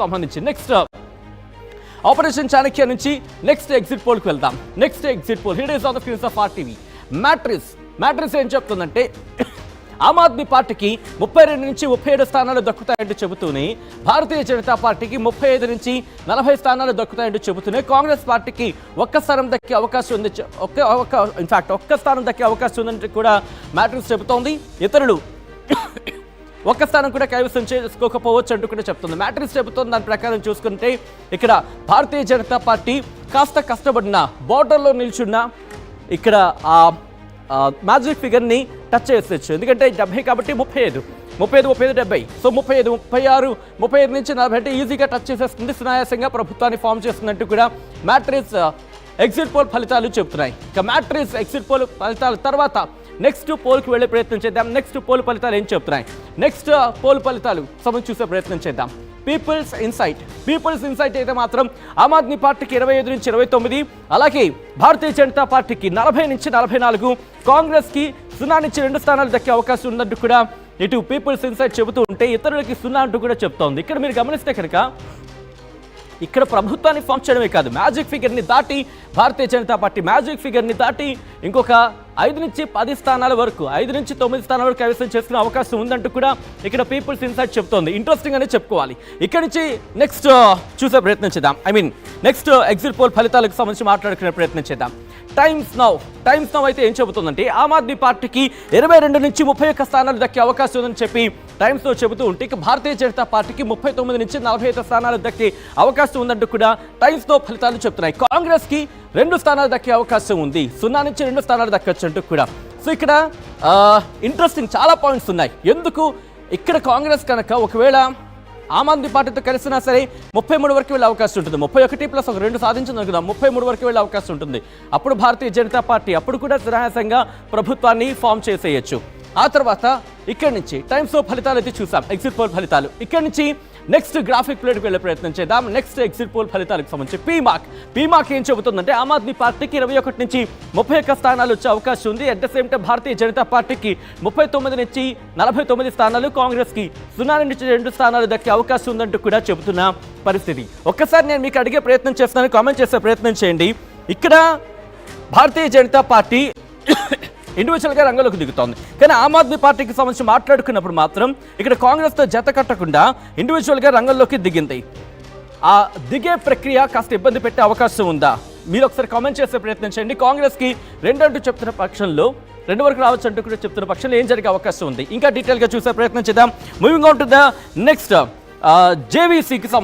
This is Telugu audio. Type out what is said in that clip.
సంబంధించి నెక్స్ట్ ఆపరేషన్ చాణక్య నుంచి నెక్స్ట్ ఎగ్జిట్ పోల్ కి వెళ్దాం. Next exit poll here is on the screens of RTV. Matrix ఏం చెప్తుందంటే ఆమ్ ఆద్మీ పార్టీకి 32 నుంచి 37 స్థానాలు దక్కుతాయంటూ చెబుతూనే భారతీయ జనతా పార్టీకి 35 నుంచి 40 స్థానాలు దక్కుతాయంటూ చెబుతూనే కాంగ్రెస్ పార్టీకి ఒక్క స్థానం దక్కే అవకాశం ఉంది, ఒక్క స్థానం దక్కే అవకాశం ఉందంటే కూడా మ్యాట్రిక్స్ చెబుతోంది. ఇతరులు ఒక్క స్థానం కూడా కైవసం చేసుకోకపోవచ్చు అంటూ కూడా చెప్తుంది. మ్యాట్రిక్స్ చెబుతోంది. దాని ప్రకారం చూసుకుంటే ఇక్కడ భారతీయ జనతా పార్టీ కాస్త కష్టపడిన బోర్డర్లో నిల్చున్న ఇక్కడ మ్యాజిక్ ఫిగర్ని టచ్ చేసేచ్చు. ఎందుకంటే 70 కాబట్టి 35, 70. సో 35, 36, 35 నుంచి 40 అంటే ఈజీగా టచ్ చేసేస్తుంది. సునాయాసంగా ప్రభుత్వాన్ని ఫామ్ చేస్తున్నట్టు కూడా మ్యాట్రిక్స్ ఎగ్జిట్ పోల్ ఫలితాలు చెబుతున్నాయి. ఇక మ్యాట్రిక్స్ ఎగ్జిట్ పోల్ ఫలితాల తర్వాత నెక్స్ట్ పోల్కి వెళ్ళే ప్రయత్నం చేద్దాం. నెక్స్ట్ పోల్ ఫలితాలు ఏం చెప్తున్నాయి? నెక్స్ట్ పోల్ ఫలితాలు సమయం చూసే ప్రయత్నం చేద్దాం. పీపుల్స్ ఇన్సైట్ అయితే మాత్రం ఆమ్ ఆద్మీ పార్టీకి 25 నుంచి 29, అలాగే భారతీయ జనతా పార్టీకి 40 నుంచి 44, కాంగ్రెస్కి 0 నుంచి 2 స్థానాలు దక్కే అవకాశం ఉందంటూ కూడా ఇటు పీపుల్స్ ఇన్సైట్ చెబుతూ ఉంటే ఇతరులకి 0 అంటూ కూడా చెప్తోంది. ఇక్కడ మీరు గమనిస్తే కనుక ఇక్కడ ప్రభుత్వాన్ని ఫామ్ చేయడమే కాదు, మ్యాజిక్ ఫిగర్ని దాటి భారతీయ జనతా పార్టీ మ్యాజిక్ ఫిగర్ని దాటి ఇంకొక 5 నుంచి 10 స్థానాల వరకు 5 నుంచి 9 స్థానాల వరకు కైవసం చేసుకునే అవకాశం ఉందంటూ కూడా ఇక్కడ పీపుల్స్ ఇన్సైట్ చెప్తోంది. ఇంట్రెస్టింగ్ అనే చెప్పుకోవాలి. ఇక్కడ నుంచి నెక్స్ట్ చూసే ప్రయత్నం చేద్దాం. నెక్స్ట్ ఎగ్జిట్ పోల్ ఫలితాలకు సంబంధించి మాట్లాడుకునే ప్రయత్నం చేద్దాం. టైమ్స్ నౌ అయితే ఏం చెబుతుందంటే ఆమ్ ఆద్మీ పార్టీకి 22 నుంచి 31 స్థానాలు దక్కే అవకాశం ఉందని చెప్పి టైమ్స్లో చెబుతూ ఉంటే ఇక భారతీయ జనతా పార్టీకి 39 నుంచి 45 స్థానాలు దక్కే అవకాశం ఉందంటూ కూడా టైమ్స్లో ఫలితాలు చెప్తున్నాయి. కాంగ్రెస్కి 2 స్థానాలు దక్కే అవకాశం ఉంది, 0 నుంచి 2 స్థానాలు దక్కచ్చు అంటూ కూడా. సో ఇక్కడ ఇంట్రెస్టింగ్ చాలా పాయింట్స్ ఉన్నాయి. ఎందుకు ఇక్కడ కాంగ్రెస్ కనుక ఒకవేళ ఆమ్ ఆద్మీ పార్టీతో కలిసినా సరే 33 వరకు వెళ్ళే అవకాశం ఉంటుంది. 31 ప్లస్ 2 సాధించింది అనుకుందాం, 33 వరకు వెళ్ళే అవకాశం ఉంటుంది. అప్పుడు భారతీయ జనతా పార్టీ అప్పుడు కూడా సునాయాసంగా ప్రభుత్వాన్ని ఫామ్ చేసేయచ్చు. ఆ తర్వాత ఇక్కడి నుంచి టైమ్స్ ఆఫ్ ఫలితాలు అయితే చూసాం, ఎగ్జిట్ పోల్ ఫలితాలు. ఇక్కడి నుంచి నెక్స్ట్ గ్రాఫిక్ ప్లేట్కి వెళ్ళే ప్రయత్నం చేద్దాం. నెక్స్ట్ ఎగ్జిట్ పోల్ ఫలితాలకు సంబంధించి పీమాక్ ఏం చెబుతుందంటే ఆమ్ ఆద్మీ పార్టీకి 21 నుంచి 31 స్థానాలు వచ్చే అవకాశం ఉంది. At the same time Bharatiya Janata పార్టీకి 39 నుంచి 49 స్థానాలు, కాంగ్రెస్కి 0 నుంచి 2 స్థానాలు దక్కే అవకాశం ఉందంటూ కూడా చెబుతున్న పరిస్థితి. ఒక్కసారి నేను మీకు అడిగే ప్రయత్నం చేస్తాను, కామెంట్ చేసే ప్రయత్నం చేయండి. ఇక్కడ భారతీయ జనతా పార్టీ ఇండివిజువల్గా రంగంలోకి దిగుతోంది, కానీ ఆమ్ ఆద్మీ పార్టీకి సంబంధించి మాట్లాడుకున్నప్పుడు మాత్రం ఇక్కడ కాంగ్రెస్తో జత కట్టకుండా ఇండివిజువల్గా రంగంలోకి దిగింది. ఆ దిగే ప్రక్రియ కాస్త ఇబ్బంది పెట్టే అవకాశం ఉందా? మీరు ఒకసారి కామెంట్ చేసే ప్రయత్నం చేయండి. కాంగ్రెస్కి 2 అంటూ చెప్తున్న పక్షంలో 2 వరకు రావచ్చు అంటూ కూడా చెప్తున్న పక్షంలో ఏం జరిగే అవకాశం ఉంది? ఇంకా డీటెయిల్గా చూసే ప్రయత్నం చేద్దాం. Moving on to the next జేవీసీకి సంబంధించి